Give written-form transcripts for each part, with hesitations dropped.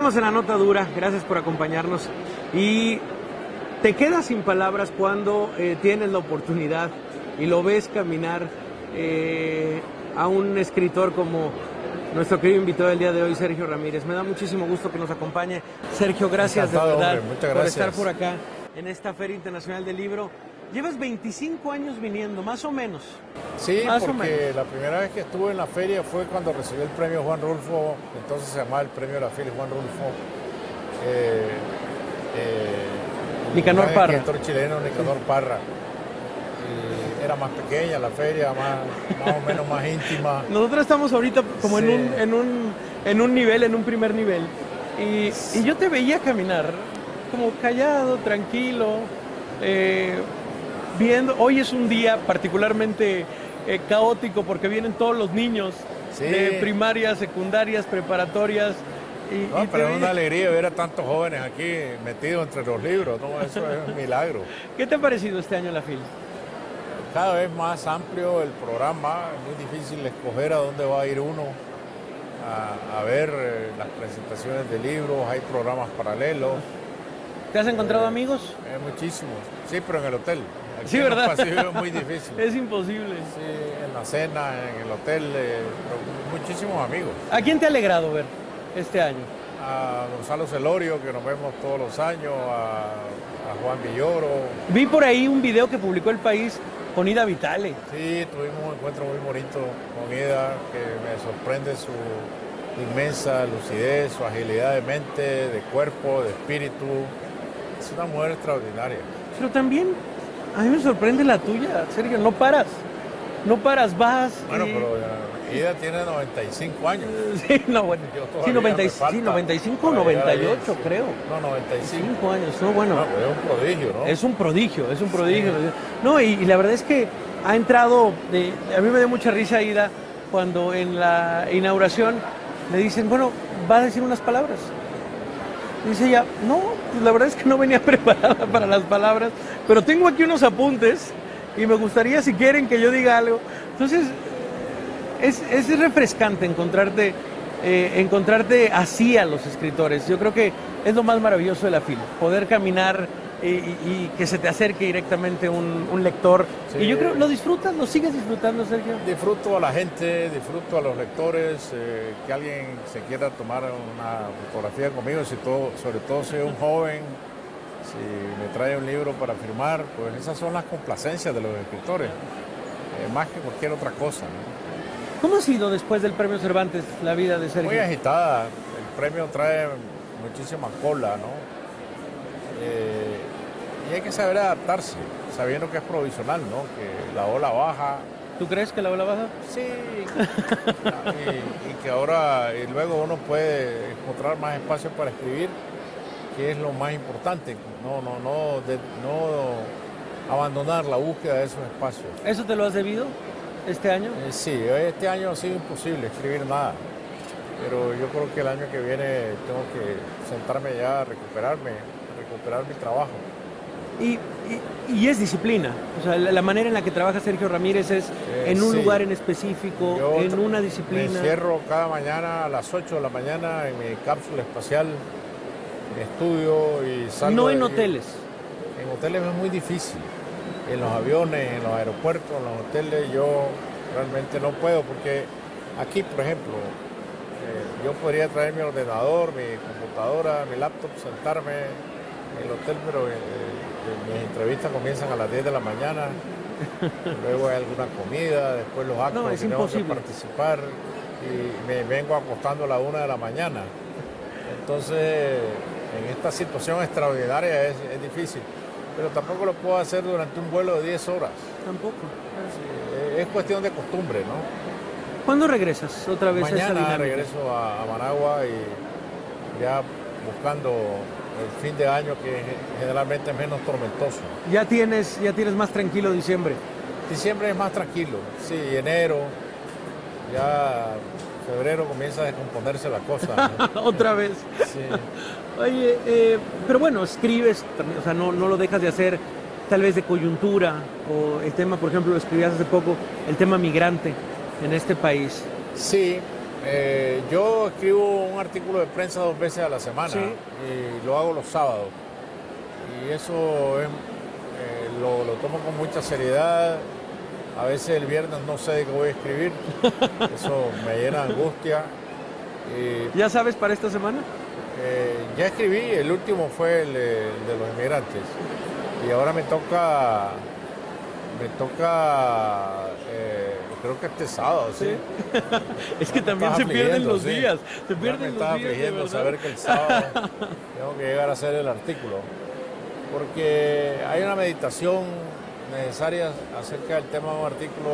Estamos en la nota dura, gracias por acompañarnos. Y te quedas sin palabras cuando tienes la oportunidad y lo ves caminar a un escritor como nuestro querido invitado del día de hoy, Sergio Ramírez. Me da muchísimo gusto que nos acompañe. Sergio, gracias de verdad por estar por acá en esta Feria Internacional del Libro. Llevas 25 años viniendo, más o menos. Sí, porque la primera vez que estuve en la feria fue cuando recibí el premio Juan Rulfo, entonces se llamaba el premio de la feria Juan Rulfo. Nicanor Parra. El escritor chileno Nicanor Parra. Era más pequeña la feria, más o menos más íntima. Nosotros estamos ahorita como sí, en un nivel, en un primer nivel. Y yo te veía caminar como callado, tranquilo, viendo. Hoy es un día particularmente caótico porque vienen todos los niños de primarias, secundarias, preparatorias. Pero es una alegría ver a tantos jóvenes aquí metidos entre los libros, ¿no? Eso es un milagro. ¿Qué te ha parecido este año la FIL? Cada vez más amplio el programa, es muy difícil escoger a dónde va a ir uno a ver las presentaciones de libros, hay programas paralelos. ¿Te has encontrado amigos? Muchísimos, sí, pero en el hotel. Aquí sí, ¿verdad? En el pasillo es muy difícil. Es imposible. Sí, en la cena, en el hotel, muchísimos amigos. ¿A quién te ha alegrado ver este año? A Gonzalo Celorio, que nos vemos todos los años, a Juan Villoro. Vi por ahí un video que publicó El País con Ida Vitale. Sí, tuvimos un encuentro muy bonito con Ida, que me sorprende su inmensa lucidez, su agilidad de mente, de cuerpo, de espíritu. Es una mujer extraordinaria. Pero también a mí me sorprende la tuya, Sergio, no paras, vas. Bueno, pero Ida tiene 95 años. Sí, no, bueno. Sí, 95 o 98, creo. No, 95 años, no, bueno. No, es un prodigio, ¿no? Es un prodigio. Sí. No, y la verdad es que ha entrado, a mí me dio mucha risa Ida cuando en la inauguración le dicen, bueno, va a decir unas palabras. Dice ella, no, pues la verdad es que no venía preparada para las palabras, pero tengo aquí unos apuntes y me gustaría, si quieren, que yo diga algo. Entonces, es refrescante encontrarte así a los escritores. Yo creo que es lo más maravilloso de la FIL, poder caminar y que se te acerque directamente un lector. Sí. Y yo creo, ¿lo disfrutas? ¿Lo sigues disfrutando, Sergio? Disfruto a la gente, disfruto a los lectores, que alguien se quiera tomar una fotografía conmigo, sobre todo si es un joven, si me trae un libro para firmar, pues esas son las complacencias de los escritores, más que cualquier otra cosa, ¿no? ¿Cómo ha sido después del Premio Cervantes la vida de Sergio? Muy agitada, el premio trae muchísima cola, ¿no? Y hay que saber adaptarse, sabiendo que es provisional, ¿no? Que la ola baja. ¿Tú crees que la ola baja? Sí. y que ahora, y luego uno puede encontrar más espacio para escribir, que es lo más importante. No abandonar la búsqueda de esos espacios. ¿Eso te lo has debido este año? Sí, este año ha sido imposible escribir nada. Pero yo creo que el año que viene tengo que sentarme ya a recuperar mi trabajo. Y es disciplina, o sea, la manera en la que trabaja Sergio Ramírez es en un lugar en específico, en una disciplina. Me encierro cada mañana a las 8 de la mañana en mi cápsula espacial, estudio y salgo. No en hoteles. En hoteles es muy difícil, en los aviones, en los aeropuertos, en los hoteles yo realmente no puedo, porque aquí, por ejemplo, yo podría traer mi ordenador, mi computadora, mi laptop, sentarme en el hotel, pero mis entrevistas comienzan a las 10 de la mañana, luego hay alguna comida, después los actos que tengo que participar y me vengo acostando a las 1 de la mañana. Entonces, en esta situación extraordinaria es difícil, pero tampoco lo puedo hacer durante un vuelo de 10 horas. Tampoco. Sí, es cuestión de costumbre, ¿no? ¿Cuándo regresas otra vez? Mañana regreso a Managua y ya buscando el fin de año, que generalmente es menos tormentoso. ¿Ya tienes más tranquilo diciembre? Diciembre es más tranquilo, sí, enero, ya febrero comienza a descomponerse la cosa, ¿no? Otra vez. Sí. Oye, pero bueno, escribes, o sea, no lo dejas de hacer, tal vez de coyuntura, o el tema, por ejemplo, lo escribías hace poco, el tema migrante en este país. Sí, Yo escribo un artículo de prensa 2 veces a la semana, Sí. y lo hago los sábados. Y eso lo tomo con mucha seriedad. A veces el viernes no sé de qué voy a escribir. Eso me llena de angustia. ¿Ya sabes para esta semana? Ya escribí, el último fue el de los inmigrantes. Y ahora me toca, creo que este sábado, sí. Es que Me también estás se pierden afligiendo, los sí. días. Se Ya pierden me los estaba días, de afligiendo verdad. saber que el sábado tengo que llegar a hacer el artículo. Porque hay una meditación necesaria acerca del tema de un artículo,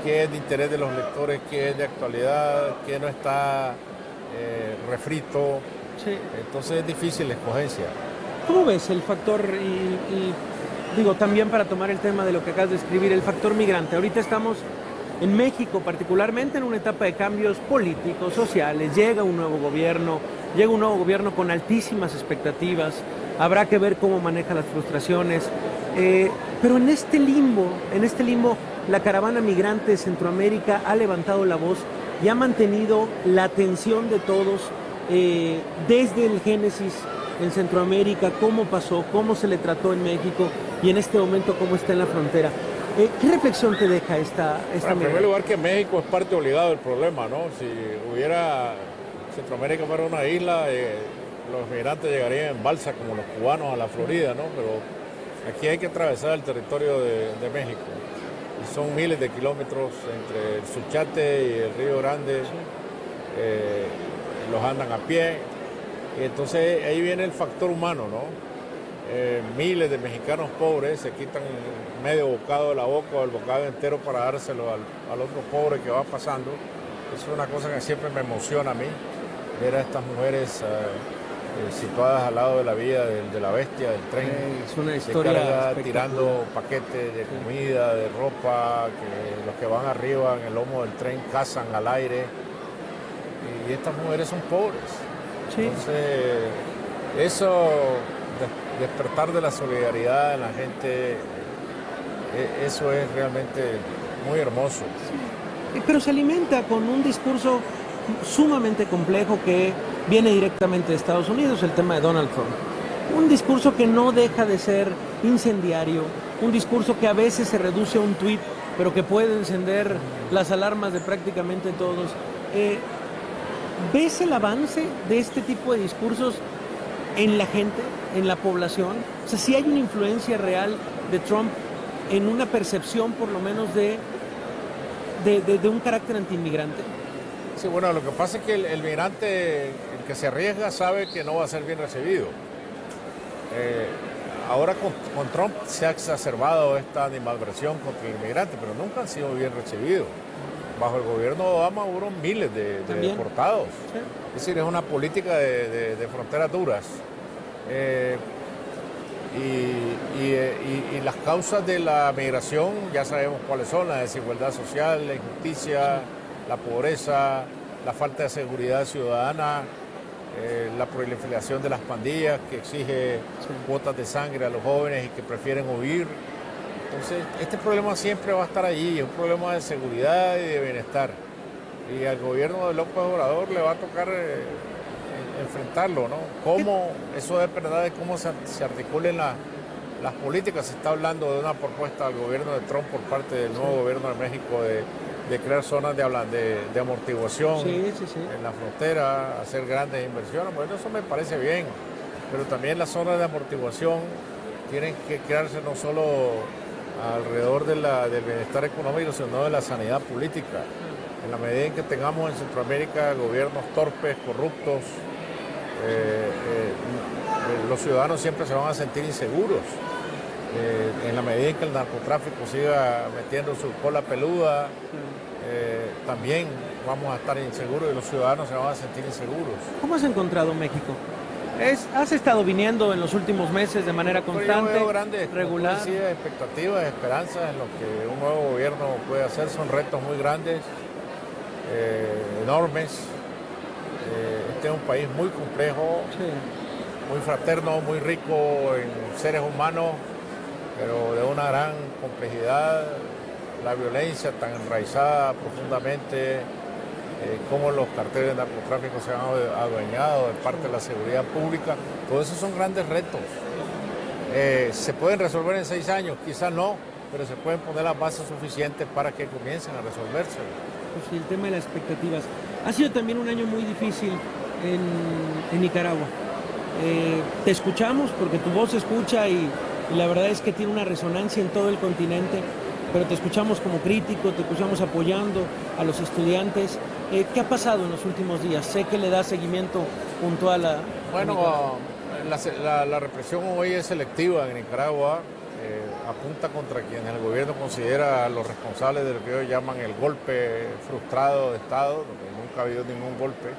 que es de interés de los lectores, que es de actualidad, que no está refrito. Sí. Entonces es difícil la escogencia. ¿Cómo ves el factor, digo, también para tomar el tema de lo que acabas de escribir, el factor migrante? Ahorita estamos en México particularmente en una etapa de cambios políticos, sociales, llega un nuevo gobierno con altísimas expectativas, habrá que ver cómo maneja las frustraciones, pero en este limbo, la caravana migrante de Centroamérica ha levantado la voz y ha mantenido la atención de todos, desde el génesis en Centroamérica, cómo pasó, cómo se le trató en México y en este momento cómo está en la frontera. ¿Qué reflexión te deja esta Bueno, en primer lugar, que México es parte obligada del problema, ¿no? Si Centroamérica fuera una isla, los migrantes llegarían en balsa como los cubanos a la Florida, ¿no? Pero aquí hay que atravesar el territorio de México. Y son miles de kilómetros entre el Suchiate y el Río Grande. Los andan a pie. Y entonces ahí viene el factor humano, ¿no? Miles de mexicanos pobres se quitan medio bocado de la boca o el bocado entero para dárselo al otro pobre que va pasando. Eso es una cosa que siempre me emociona a mí, ver a estas mujeres situadas al lado de la vía de la bestia, del tren. Es una historia tirando paquetes de comida, de ropa, que los que van arriba en el lomo del tren cazan al aire. Y estas mujeres son pobres. Sí. Entonces, eso, despertar de la solidaridad de la gente, eso es realmente muy hermoso. Sí. Pero se alimenta con un discurso sumamente complejo que viene directamente de Estados Unidos, el tema de Donald Trump. Un discurso que no deja de ser incendiario, un discurso que a veces se reduce a un tuit, pero que puede encender las alarmas de prácticamente todos. ¿Ves el avance de este tipo de discursos en la gente, en la población? O sea, ¿sí hay una influencia real de Trump en una percepción, por lo menos, de un carácter antiinmigrante? Sí, bueno, lo que pasa es que el migrante, el que se arriesga, sabe que no va a ser bien recibido. Ahora con Trump se ha exacerbado esta animadversión contra el inmigrante, pero nunca han sido bien recibidos. Bajo el gobierno de Obama hubo miles de deportados. Sí. Es decir, es una política de fronteras duras. Y las causas de la migración ya sabemos cuáles son: la desigualdad social, la injusticia, la pobreza, la falta de seguridad ciudadana, la proliferación de las pandillas que exige cuotas de sangre a los jóvenes y que prefieren huir. Entonces, este problema siempre va a estar allí, es un problema de seguridad y de bienestar. Y al gobierno de López Obrador le va a tocar enfrentarlo, ¿no? ¿Cómo? Eso depende de cómo se articulen las políticas. Se está hablando de una propuesta del gobierno de Trump por parte del nuevo gobierno de México de crear zonas de amortiguación en la frontera, hacer grandes inversiones. Bueno, eso me parece bien, pero también las zonas de amortiguación tienen que crearse no solo alrededor del bienestar económico, sino de la sanidad política. En la medida en que tengamos en Centroamérica gobiernos torpes, corruptos, los ciudadanos siempre se van a sentir inseguros. En la medida en que el narcotráfico siga metiendo su cola peluda, también vamos a estar inseguros y los ciudadanos se van a sentir inseguros. ¿Cómo has encontrado México? ¿Has estado viniendo en los últimos meses de manera constante, yo veo grandes, regular? Expectativas, esperanzas en lo que un nuevo gobierno puede hacer. Son retos muy grandes, enormes. Este es un país muy complejo, muy fraterno, muy rico en seres humanos, pero de una gran complejidad. La violencia tan enraizada profundamente, cómo los carteles de narcotráfico se han adueñado de parte de la seguridad pública. Todos esos son grandes retos. ¿Se pueden resolver en 6 años? Quizás no, pero se pueden poner las bases suficientes para que comiencen a resolverse. Pues sí, el tema de las expectativas. Ha sido también un año muy difícil en Nicaragua. Te escuchamos porque tu voz se escucha y la verdad es que tiene una resonancia en todo el continente, pero te escuchamos como crítico, te escuchamos apoyando a los estudiantes. ¿Qué ha pasado en los últimos días? Sé que le da seguimiento puntual a... Bueno, la represión hoy es selectiva en Nicaragua, apunta contra quienes el gobierno considera los responsables de lo que ellos llaman el golpe frustrado de Estado, donde nunca ha habido ningún golpe.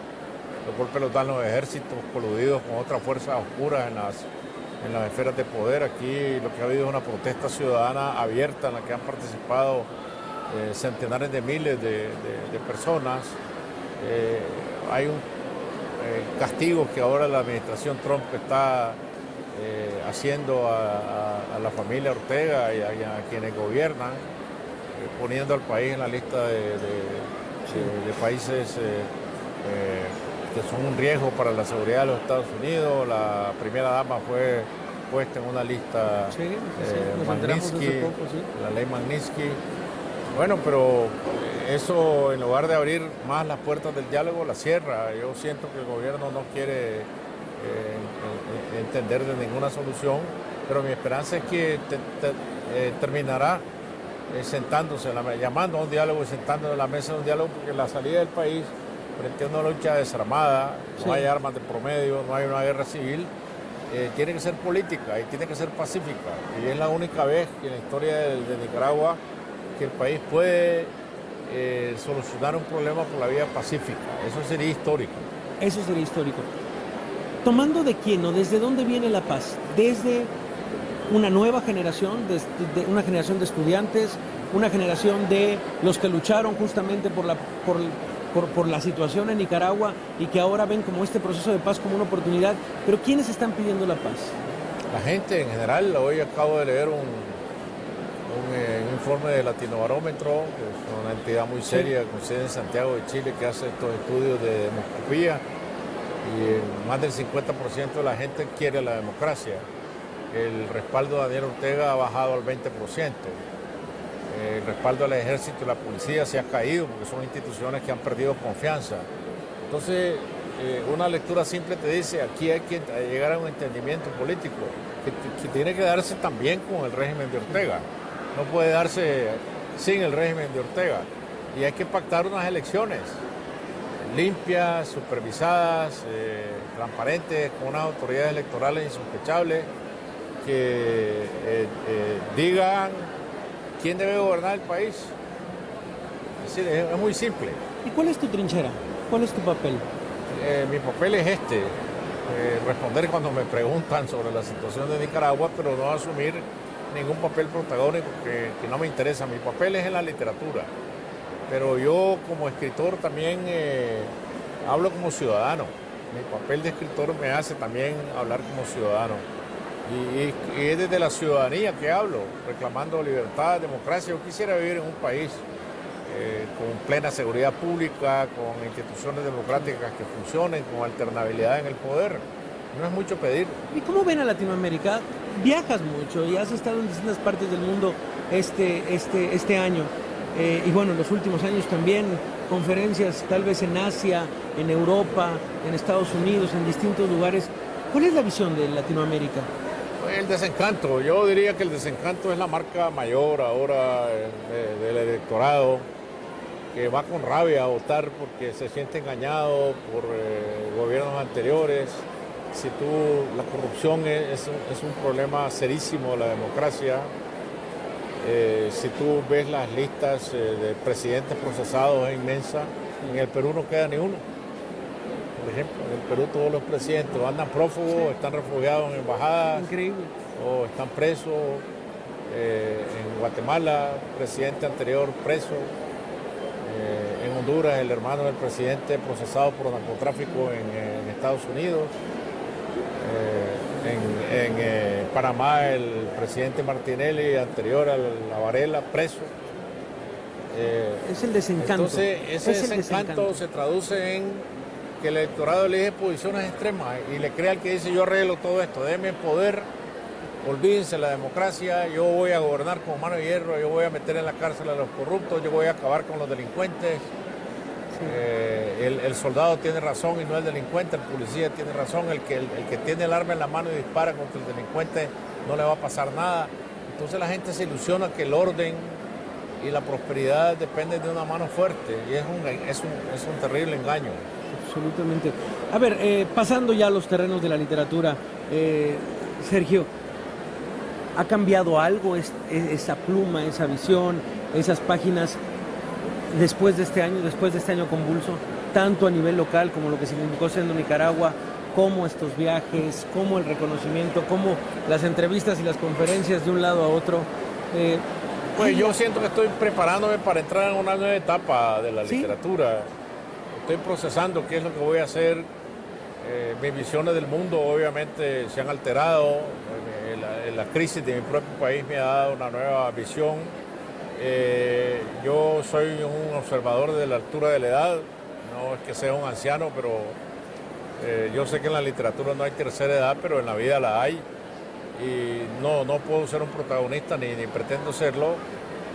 Los golpes los dan los ejércitos coludidos con otras fuerzas oscuras en las esferas de poder. Aquí lo que ha habido es una protesta ciudadana abierta en la que han participado centenares de miles de personas. Hay un castigo que ahora la administración Trump está haciendo a la familia Ortega y a quienes gobiernan, poniendo al país en la lista de países que son un riesgo para la seguridad de los Estados Unidos. La primera dama fue puesta en una lista Magnitsky, la ley Magnitsky. Bueno, pero eso, en lugar de abrir más las puertas del diálogo, la cierra. Yo siento que el gobierno no quiere entender de ninguna solución, pero mi esperanza es que terminará sentándose, llamando a un diálogo y sentándose en la mesa de un diálogo, porque la salida del país frente a una lucha desarmada, no hay armas de promedio, no hay una guerra civil, tiene que ser política y tiene que ser pacífica. Y es la única vez en la historia de Nicaragua que el país puede solucionar un problema por la vía pacífica. Eso sería histórico. Eso sería histórico. ¿Tomando de quién o desde dónde viene la paz? ¿Desde una nueva generación, desde una generación de estudiantes, una generación de los que lucharon justamente por la situación en Nicaragua y que ahora ven como este proceso de paz como una oportunidad? Pero ¿quiénes están pidiendo la paz? La gente en general. Hoy acabo de leer un informe de Latinobarómetro, que es una entidad muy seria con sede en Santiago de Chile, que hace estos estudios de demoscopía, y más del 50% de la gente quiere la democracia. El respaldo de Daniel Ortega ha bajado al 20%. El respaldo al ejército y la policía se ha caído porque son instituciones que han perdido confianza. Entonces, una lectura simple te dice, aquí hay que llegar a un entendimiento político que tiene que darse también con el régimen de Ortega. No puede darse sin el régimen de Ortega. Y hay que pactar unas elecciones limpias, supervisadas, transparentes, con unas autoridades electorales insospechables que digan quién debe gobernar el país. Es decir, es muy simple. ¿Y cuál es tu trinchera? ¿Cuál es tu papel? Mi papel es responder cuando me preguntan sobre la situación de Nicaragua, pero no asumir ningún papel protagónico que no me interesa. Mi papel es en la literatura, pero yo como escritor también hablo como ciudadano. Mi papel de escritor me hace también hablar como ciudadano. Y es desde la ciudadanía que hablo, reclamando libertad, democracia. Yo quisiera vivir en un país con plena seguridad pública, con instituciones democráticas que funcionen, con alternabilidad en el poder. No es mucho pedir. ¿Y cómo ven a Latinoamérica? Viajas mucho y has estado en distintas partes del mundo este año. Y bueno, en los últimos años también, conferencias tal vez en Asia, en Europa, en Estados Unidos, en distintos lugares. ¿Cuál es la visión de Latinoamérica? El desencanto. Yo diría que el desencanto es la marca mayor ahora del electorado, que va con rabia a votar porque se siente engañado por gobiernos anteriores. La corrupción es un problema serísimo de la democracia. Si tú ves las listas de presidentes procesados, es inmensa. En el Perú no queda ni uno. Por ejemplo, en el Perú todos los presidentes andan prófugos, están refugiados en embajadas. Increíble. O están presos. En Guatemala, presidente anterior preso. En Honduras, el hermano del presidente procesado por narcotráfico en Estados Unidos. En Panamá, el presidente Martinelli, anterior a la Varela, preso. Es el desencanto. Entonces, ese es desencanto se traduce en que el electorado elige posiciones extremas y le crea al que dice yo arreglo todo esto, déme poder, olvídense la democracia, yo voy a gobernar con mano de hierro, yo voy a meter en la cárcel a los corruptos, yo voy a acabar con los delincuentes. Sí. El soldado tiene razón y no el delincuente, el policía tiene razón, el que tiene el arma en la mano y dispara contra el delincuente no le va a pasar nada. Entonces la gente se ilusiona que el orden y la prosperidad dependen de una mano fuerte y es un terrible engaño. Absolutamente. A ver, pasando ya a los terrenos de la literatura, Sergio, ¿ha cambiado algo esa pluma, esa visión, esas páginas después de este año convulso, tanto a nivel local como lo que significó siendo Nicaragua, como estos viajes, como el reconocimiento, como las entrevistas y las conferencias de un lado a otro? Pues yo siento que estoy preparándome para entrar en una nueva etapa de la literatura. Estoy procesando qué es lo que voy a hacer. Mis visiones del mundo obviamente se han alterado. La crisis de mi propio país me ha dado una nueva visión. Yo soy un observador de la altura de la edad. No es que sea un anciano, pero yo sé que en la literatura no hay tercera edad, pero en la vida la hay. Y no puedo ser un protagonista ni pretendo serlo,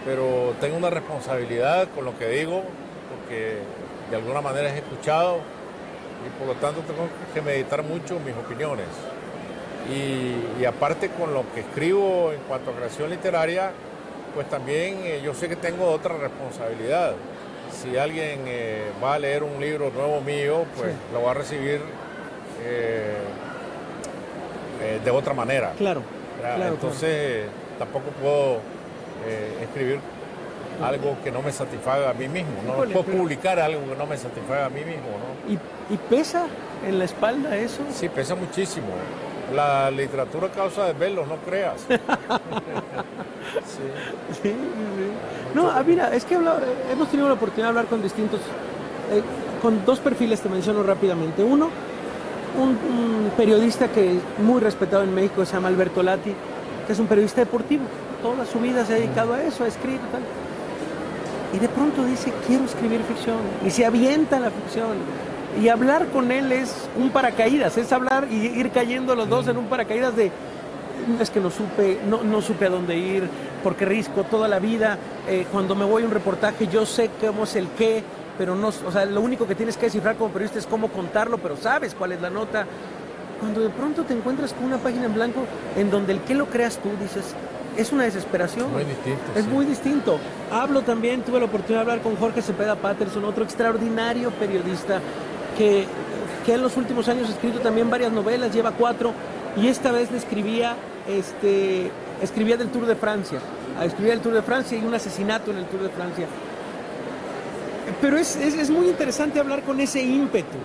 pero tengo una responsabilidad con lo que digo, porque de alguna manera es escuchado y por lo tanto tengo que meditar mucho mis opiniones. Y aparte con lo que escribo en cuanto a creación literaria, pues también yo sé que tengo otra responsabilidad. Si alguien va a leer un libro nuevo mío, pues lo va a recibir de otra manera. Claro. Entonces tampoco puedo escribir algo que no me satisfaga a mí mismo, no puedo publicar algo que no me satisfaga a mí mismo, ¿no? ¿Y pesa en la espalda eso? Sí, pesa muchísimo. La literatura causa desvelos, no creas. Sí. No, mira, es que hemos tenido la oportunidad de hablar con distintos, con dos perfiles, te menciono rápidamente. Uno, un periodista que es muy respetado en México, se llama Alberto Lati, que es un periodista deportivo. Toda su vida se ha dedicado a eso, a escribir y tal. Y de pronto dice, quiero escribir ficción. Y se avienta la ficción. Y hablar con él es un paracaídas, es hablar y ir cayendo los dos en un paracaídas de, es que no supe a dónde ir, porque risco toda la vida. Cuando me voy a un reportaje yo sé cómo es el qué, pero no, o sea, lo único que tienes que descifrar como periodista es cómo contarlo, pero sabes cuál es la nota. Cuando de pronto te encuentras con una página en blanco en donde el qué lo creas tú, dices, es una desesperación. Muy distinto. Es muy distinto. Tuve la oportunidad de hablar con Jorge Cepeda Patterson, otro extraordinario periodista que en los últimos años ha escrito también varias novelas, lleva 4, y esta vez le escribía del Tour de Francia. Escribía el Tour de Francia y un asesinato en el Tour de Francia. Pero es muy interesante hablar con ese ímpetu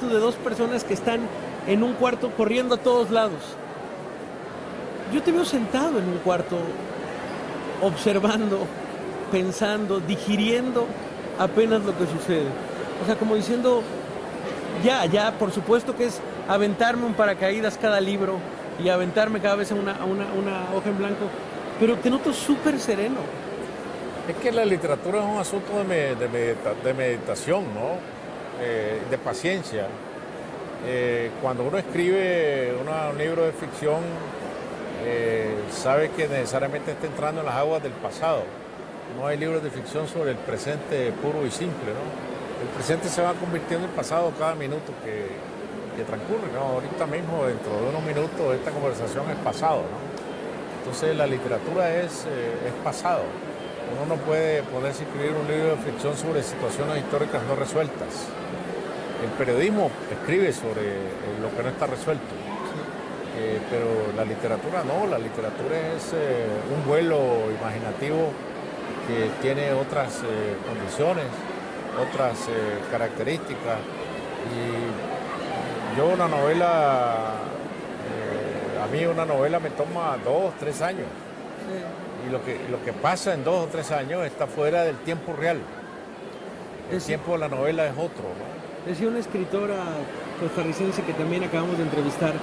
de dos personas que están en un cuarto corriendo a todos lados. Yo te veo sentado en un cuarto, observando, pensando, digiriendo apenas lo que sucede. O sea, como diciendo, ya, por supuesto que es aventarme un paracaídas cada libro y aventarme cada vez a una hoja en blanco, pero te noto súper sereno. Es que la literatura es un asunto de meditación, ¿no? De paciencia. Cuando uno escribe un libro de ficción, sabe que necesariamente está entrando en las aguas del pasado. No hay libros de ficción sobre el presente puro y simple, ¿no? El presente se va convirtiendo en pasado cada minuto que transcurre, ¿no? Ahorita mismo, dentro de unos minutos, esta conversación es pasado, ¿no? Entonces la literatura es pasado. Uno no puede ponerse a escribir un libro de ficción sobre situaciones históricas no resueltas. El periodismo escribe sobre lo que no está resuelto. Pero la literatura no, la literatura es un vuelo imaginativo que tiene otras condiciones, otras características. Y yo una novela, a mí una novela me toma 2, 3 años. Sí. Y lo que pasa en 2 o 3 años está fuera del tiempo real. El tiempo de la novela es otro, ¿no? Decía una escritora costarricense que también acabamos de entrevistar,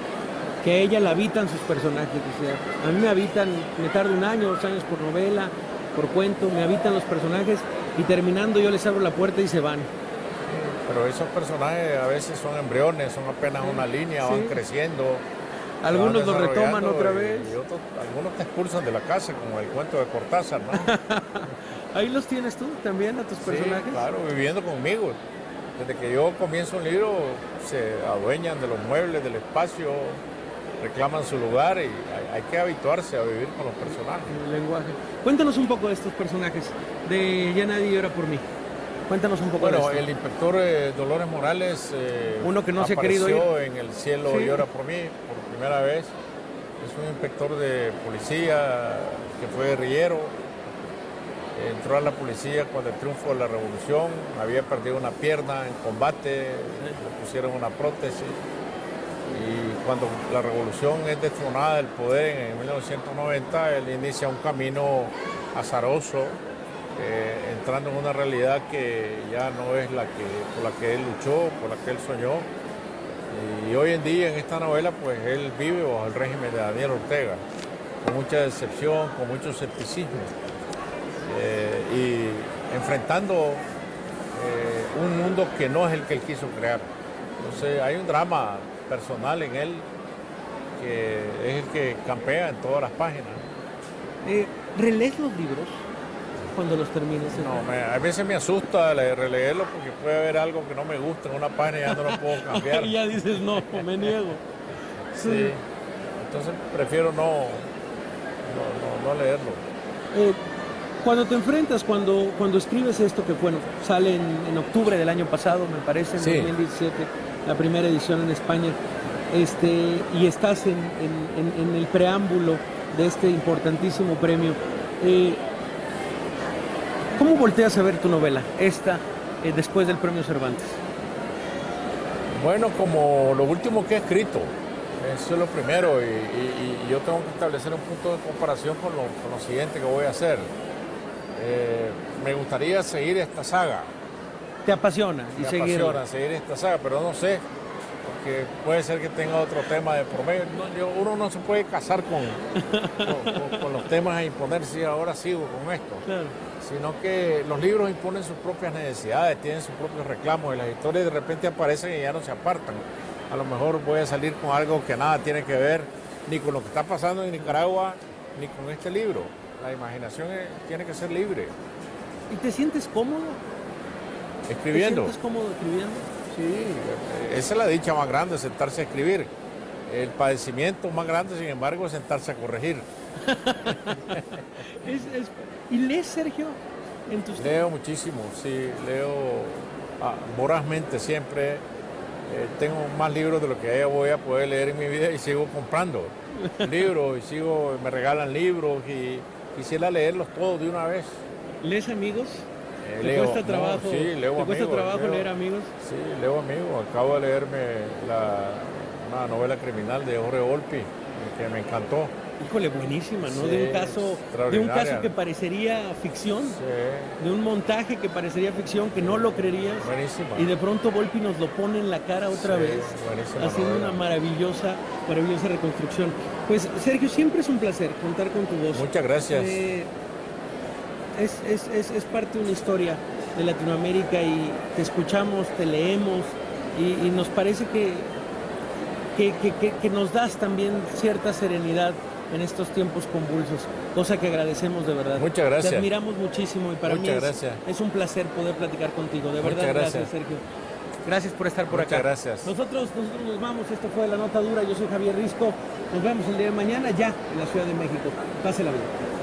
que a ella la habitan sus personajes. O sea, a mí me habitan, me tardo 1 año, 2 años por novela, por cuento, me habitan los personajes y terminando yo les abro la puerta y se van. Pero esos personajes a veces son embriones, son apenas una línea, van creciendo. Algunos lo retoman otra vez. Y otros, algunos te expulsan de la casa, como el cuento de Cortázar, ¿no? Ahí los tienes tú también, a tus personajes. Sí, claro, viviendo conmigo. Desde que yo comienzo un libro, se adueñan de los muebles, del espacio, reclaman su lugar y hay que habituarse a vivir con los personajes. El lenguaje. Cuéntanos un poco de estos personajes, de Ya nadie llora por mí. Cuéntanos un poco de esto. Bueno, el inspector Dolores Morales uno que no se ha querido ir en El cielo llora por mí por primera vez. Es un inspector de policía que fue guerrillero. Entró a la policía cuando el triunfo de la revolución, había perdido una pierna en combate, le pusieron una prótesis. Y cuando la revolución es destronada del poder en 1990, él inicia un camino azaroso, entrando en una realidad que ya no es por la que él luchó, por la que él soñó. Y hoy en día en esta novela pues él vive bajo el régimen de Daniel Ortega, con mucha decepción, con mucho escepticismo, y enfrentando un mundo que no es el que él quiso crear. Entonces hay un drama personal en él que es el que campea en todas las páginas. ¿Relees los libros cuando los termines? No, a veces me asusta releerlo porque puede haber algo que no me gusta en una página y ya no lo puedo cambiar. Y ya dices, no, me niego. Sí, entonces prefiero no leerlo. Cuando te enfrentas, cuando escribes esto, que bueno, sale en octubre del año pasado, me parece, en 2017, la primera edición en España, y estás en el preámbulo de este importantísimo premio, ¿cómo volteas a ver tu novela, después del premio Cervantes? Bueno, como lo último que he escrito, eso es lo primero, y yo tengo que establecer un punto de comparación con lo siguiente que voy a hacer. Me gustaría seguir esta saga. ¿Te apasiona? Me apasiona seguir esta saga, pero no sé, porque puede ser que tenga otro tema de por medio. Uno no se puede casar con los temas e imponerse, ahora sigo con esto. Claro. Sino que los libros imponen sus propias necesidades, tienen sus propios reclamos, y las historias de repente aparecen y ya no se apartan. A lo mejor voy a salir con algo que nada tiene que ver ni con lo que está pasando en Nicaragua, ni con este libro. La imaginación tiene que ser libre. ¿Y te sientes cómodo? ¿Escribiendo? ¿Te sientes cómodo escribiendo? Sí, esa es la dicha más grande, sentarse a escribir. El padecimiento más grande, sin embargo, es sentarse a corregir. ¿Y lees, Sergio? Leo muchísimo, sí, leo vorazmente siempre. Tengo más libros de lo que voy a poder leer en mi vida y sigo comprando libros y me regalan libros y quisiera leerlos todos de una vez. ¿Lees amigos? ¿Te Leo, cuesta trabajo, sí, leo ¿te cuesta amigos, trabajo leer amigos? Sí, leo amigos. Acabo de leerme una novela criminal de Jorge Volpi que me encantó. Híjole, buenísima, ¿no? Sí, de un caso que parecería ficción, sí, de un montaje que parecería ficción, que no lo creerías. Buenísima. Y de pronto Volpi nos lo pone en la cara otra vez, haciendo novela. una maravillosa reconstrucción. Pues Sergio, siempre es un placer contar con tu voz. Muchas gracias. Es parte de una historia de Latinoamérica y te escuchamos, te leemos y nos parece que nos das también cierta serenidad en estos tiempos convulsos, cosa que agradecemos de verdad. Muchas gracias. Te admiramos muchísimo y para mí es un placer poder platicar contigo. De verdad, gracias Sergio. Gracias por estar por acá. Muchas gracias. Nosotros nos vamos, esto fue La Nota Dura, yo soy Javier Risco. Nos vemos el día de mañana ya en la Ciudad de México. Pásela bien.